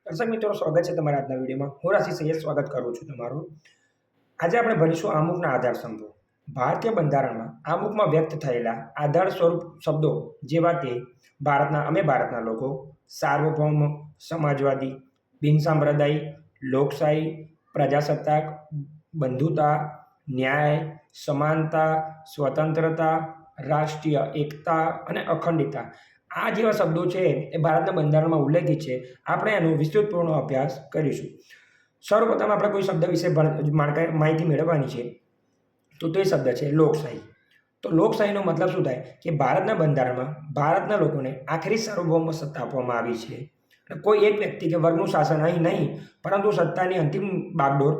દર્શક મિત્રો, સ્વાગત છે તમારા આજના વિડીયોમાં. હું રાશિ સૈયદ સ્વાગત કરું છું તમારું. આજે આપણે ભણીશું આમુખના આધાર સ્તંભો. ભારતીય બંધારણમાં આમુખમાં વ્યક્ત થયેલા આધાર સ્વરૂપ શબ્દો જેવા કે ભારતના લોકો, સાર્વભૌમ, સમાજવાદી, બિનસાંપ્રદાયિક, લોકશાહી, પ્રજાસત્તાક, બંધુતા, ન્યાય, સમાનતા, સ્વતંત્રતા, રાષ્ટ્રીય એકતા અને અખંડિતતા, આ જેવા શબ્દો છે એ ભારતના બંધારણમાં ઉલ્લેખિત છે. આપણે એનો વિસ્તૃતપૂર્ણ અભ્યાસ કરીશું. સર્વપ્રથમ આપણે કોઈ શબ્દ વિશે માહિતી મેળવવાની છે, તો તે શબ્દ છે લોકશાહી. તો લોકશાહીનો મતલબ શું થાય કે ભારતના બંધારણમાં ભારતના લોકોને આખરી સાર્વભૌમ સત્તા આપવામાં આવી છે. કોઈ એક વ્યક્તિ કે વર્ગનું શાસન અહીં નહીં, પરંતુ સત્તાની અંતિમ બાગડોર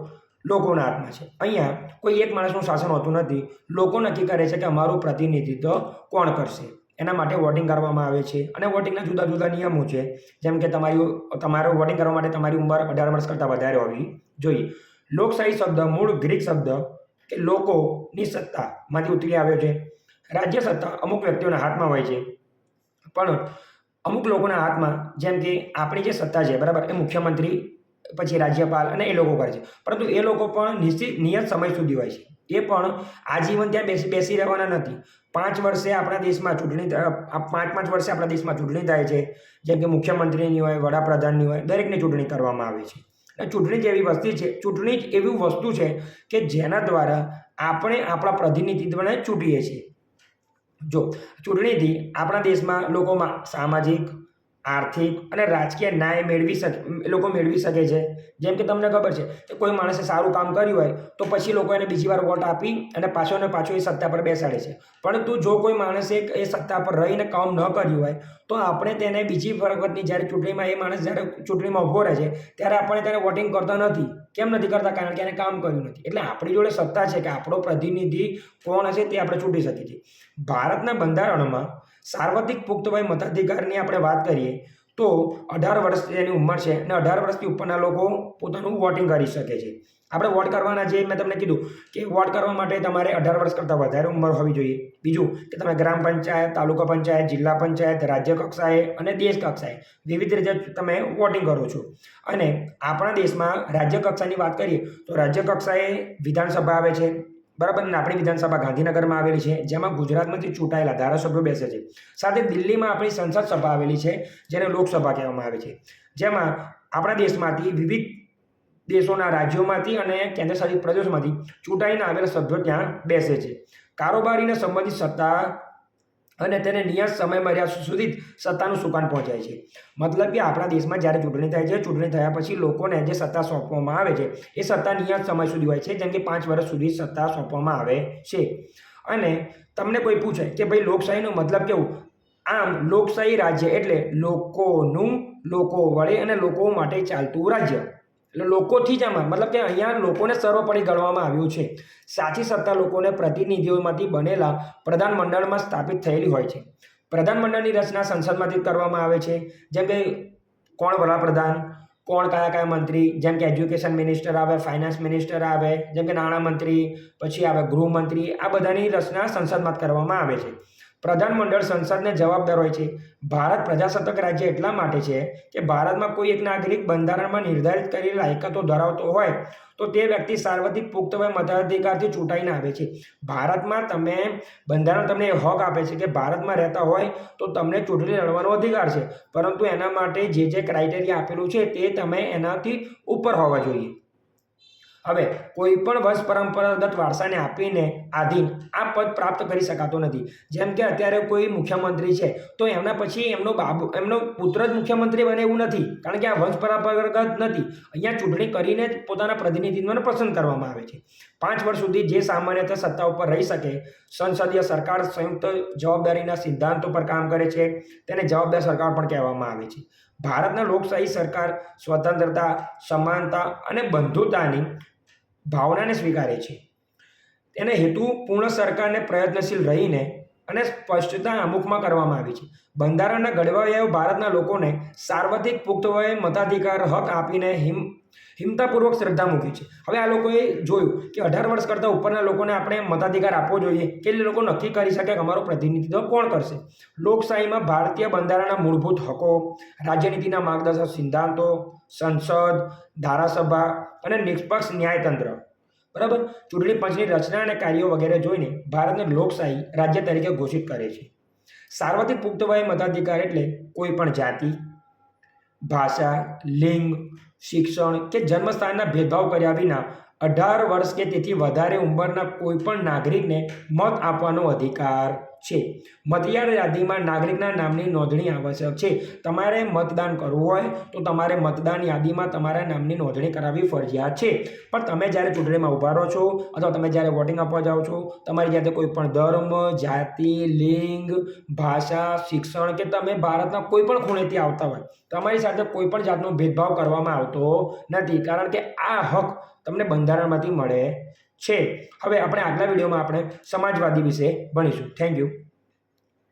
લોકોના હાથમાં છે. અહીંયા કોઈ એક માણસનું શાસન હોતું નથી. લોકો નક્કી કરે છે કે અમારું પ્રતિનિધિત્વ કોણ કરશે. એના માટે વોટિંગ કરવામાં આવે છે અને વોટિંગના જુદા જુદા નિયમો છે. જેમ કે તમારો વોટિંગ કરવા માટે તમારી ઉંમર 18 વર્ષ કરતાં વધારે હોવી જોઈએ. લોકશાહી શબ્દ મૂળ ગ્રીક શબ્દ કે લોકોની સત્તામાંથી ઉતરી આવ્યો છે. રાજ્ય સત્તા અમુક વ્યક્તિઓના હાથમાં હોય છે, પણ અમુક લોકોના હાથમાં, જેમ કે આપણી જે સત્તા છે બરાબર, એ મુખ્યમંત્રી, પછી રાજ્યપાલ અને એ લોકો કરે છે. પરંતુ એ લોકો પણ નિયત સમય સુધી હોય છે. એ પણ આજીવન ત્યાં બેસી રહેવાના નથી. 5 વર્ષે આપણા દેશમાં ચૂંટણી 5 વર્ષે આપણા દેશમાં ચૂંટણી થાય છે. જેમ કે મુખ્યમંત્રીની હોય, વડાપ્રધાનની હોય, દરેકની ચૂંટણી કરવામાં આવે છે. અને ચૂંટણી જ એવી વસ્તુ છે કે જેના દ્વારા આપણે આપણા પ્રતિનિધિત્વને ચૂંટીએ છીએ. જો ચૂંટણીથી આપણા દેશમાં લોકોમાં સામાજિક, આર્થિક અને રાજકીય ન્યાય મેળવી શકે છે. જેમ કે તમને ખબર છે કે કોઈ માણસે સારું કામ કર્યું હોય તો પછી લોકો એને બીજી વાર વોટ આપી અને પાછો એ સત્તા પર બેસાડે છે. પરંતુ જો કોઈ માણસે એ સત્તા પર રહીને કામ ન કર્યું હોય તો આપણે તેને બીજી વખતની જ્યારે ચૂંટણીમાં ઊભો રહે છે ત્યારે આપણે તેને વોટિંગ કરતા નથી. કેમ નથી કરતા? કારણ કે એને કામ કર્યું નથી. એટલે આપણી જોડે સત્તા છે કે આપણો પ્રતિનિધિ કોણ હશે તે આપણે ચૂંટી શકીએ છીએ. ભારતના બંધારણમાં સાર્વત્રિક પુખ્ત વય મતાધિકારની આપણે વાત કરીએ તો 18 વર્ષ તેની ઉંમર છે અને 18 વર્ષથી ઉપરના લોકો પોતાનું વોટિંગ કરી શકે છે. આપણે વોટ કરવાના જે મેં તમને કીધું કે વોટ કરવા માટે તમારે 18 વર્ષ કરતાં વધારે ઉંમર હોવી જોઈએ. બીજું કે તમે ગ્રામ પંચાયત, તાલુકા પંચાયત, જિલ્લા પંચાયત, રાજ્ય કક્ષાએ અને દેશ કક્ષાએ વિવિધ રીતે તમે વોટિંગ કરો છો. અને આપણા દેશમાં રાજ્ય કક્ષાની વાત કરીએ તો રાજ્ય કક્ષાએ વિધાનસભા આવે છે બરાબર. ને આપણી વિધાનસભા ગાંધીનગરમાં આવેલી છે, જેમાં ગુજરાતમાંથી ચૂંટાયેલા ધારાસભ્યો બેસે છે. સાથે દિલ્હીમાં આપણી સંસદ સભા આવેલી છે, જેને લોકસભા કહેવામાં આવે છે, જેમાં આપણા દેશમાંથી વિવિધ દેશોના રાજ્યોમાંથી અને કેન્દ્રશાસિત પ્રદેશોમાંથી ચૂંટાઈને આવેલા સભ્યો ત્યાં બેસે છે. કારોબારીને સંબંધિત સત્તા અને તેને નિયત સમયમર્યાદા સુધી સત્તાનું સુકાન પહોંચાય છે. મતલબ કે આપણા દેશમાં જ્યારે ચૂંટણી થાય છે, ચૂંટણી થયા પછી લોકોને જે સત્તા સોંપવામાં આવે છે એ સત્તા નિયત સમય સુધી હોય છે. જેમ કે 5 વર્ષ સુધી સત્તા સોંપવામાં આવે છે. અને તમને કોઈ પૂછે કે ભાઈ લોકશાહીનો મતલબ કેવું? આમ લોકશાહી રાજ્ય એટલે લોકોનું, લોકો વડે અને લોકો માટે ચાલતું રાજ્ય. એટલે લોકોથી જ આમાં મતલબ કે અહીંયા લોકોને સર્વોપરી ગણવામાં આવ્યું છે. સાચી સત્તા લોકોને પ્રતિનિધિઓમાંથી બનેલા પ્રધાનમંડળમાં સ્થાપિત થયેલી હોય છે. પ્રધાનમંડળની રચના સંસદમાંથી કરવામાં આવે છે. જેમ કે કોણ વડાપ્રધાન, કોણ કયા મંત્રી, જેમ કે એજ્યુકેશન મિનિસ્ટર આવે, ફાઇનાન્સ મિનિસ્ટર આવે, જેમ કે નાણામંત્રી, પછી આવે ગૃહમંત્રી, આ બધાની રચના સંસદમાં કરવામાં આવે છે. પ્રધાનમંડળ સંસદને જવાબદાર હોય છે. ભારત પ્રજાસત્તાક રાજ્ય એટલા માટે છે કે ભારતમાં કોઈ એક નાગરિક બંધારણમાં નિર્ધારિત કરેલી લાયકાતો ધરાવતો હોય તો તે વ્યક્તિ સાર્વત્રિક પુખ્ત વય મતાધિકારથી ચૂંટાઈને આવે છે. ભારતમાં બંધારણ તમને હક આપે છે કે ભારતમાં રહેતા હોય તો તમને ચૂંટણી લડવાનો અધિકાર છે, પરંતુ એના માટે જે ક્રાઇટેરિયા આપેલું છે તે તમે એનાથી ઉપર હોવા જોઈએ. હવે કોઈ પણ વંશ પરંપરાગત વારસાને આપીને આધીન આ પદ પ્રાપ્ત કરી શકાતો નથી. જેમ કે અત્યારે કોઈ મુખ્યમંત્રી છે તો એમના પછી એમનો પુત્ર જ મુખ્યમંત્રી બને એવું નથી, કારણ કે આ વંશ પરંપરાગત નથી. અહીંયા ચૂંટણી કરીને જ પોતાના પ્રતિનિધિત્વને પસંદ કરવામાં આવે છે. 5 વર્ષ સુધી જે સામાન્યતઃ સત્તા ઉપર રહી શકે. સંસદીય સરકાર સંયુક્ત જવાબદારીના સિદ્ધાંતો પર કામ કરે છે, તેને જવાબદાર સરકાર પણ કહેવામાં આવે છે. ભારતના લોકશાહી સરકાર સ્વતંત્રતા, સમાનતા અને બંધુતાની ભાવનાને સ્વીકારે છે. તેને હેતુ પૂર્ણ સરકારને પ્રયત્નશીલ રહીને અને સ્પષ્ટતા આમુખમાં કરવામાં આવી છે. બંધારણના ઘડવૈયાઓ ભારતના લોકોને સાર્વત્રિક પુખ્ત વયે મતાધિકાર હક આપીને હિંમતાપૂર્વક શ્રદ્ધા મૂકી છે. હવે આ લોકોએ જોયું કે 18 વર્ષ કરતાં ઉપરના લોકોને આપણે મતાધિકાર આપવો જોઈએ કે એ લોકો નક્કી કરી શકે કે અમારું પ્રતિનિધિત્વ કોણ કરશે. લોકશાહીમાં ભારતીય બંધારણના મૂળભૂત હકો, રાજ્યનીતિના માર્ગદર્શક સિદ્ધાંતો, સંસદ, ધારાસભા અને નિષ્પક્ષ ન્યાયતંત્ર. બરાબર. ચૂંટણી પંચની રચના અને કાર્યો વગેરે જોઈને ભારતને લોકશાહી રાજ્ય તરીકે ઘોષિત કરે છે. સાર્વત્રિક પુખ્ત વયે મતાધિકાર એટલે કોઈ પણ જાતિ, ભાષા, લિંગ, શિક્ષણ કે જન્મસ્થાનના ભેદભાવ કર્યા વિના 18 વર્ષ કે તેથી વધારે ઉંમરના કોઈ પણ નાગરિકને મત આપવાનો અધિકાર છે. મતદાર યાદીમાં નાગરિકના નામની નોંધણી આવશ્યક છે. તમારે મતદાન કરવું હોય તો તમારે મતદાન યાદીમાં તમારા નામની નોંધણી કરાવવી ફરજિયાત છે. પણ તમે જ્યારે ચૂંટણીમાં ઊભા રહો છો અથવા તમે જ્યારે વોટિંગ આપવા જાઓ છો, તમારી જાતે કોઈ પણ ધર્મ, જાતિ, લિંગ, ભાષા, શિક્ષણ કે તમે ભારતના કોઈ પણ ખૂણેથી આવતા હોય, તમારી સાથે કોઈ પણ જાતનો ભેદભાવ કરવામાં આવતો નથી, કારણ કે આ હક તમને બંધારણમાંથી મળે છે. હવે આપણે આગલા વિડીયોમાં આપણે સમાજવાદી વિશે ભણીશું. Thank you.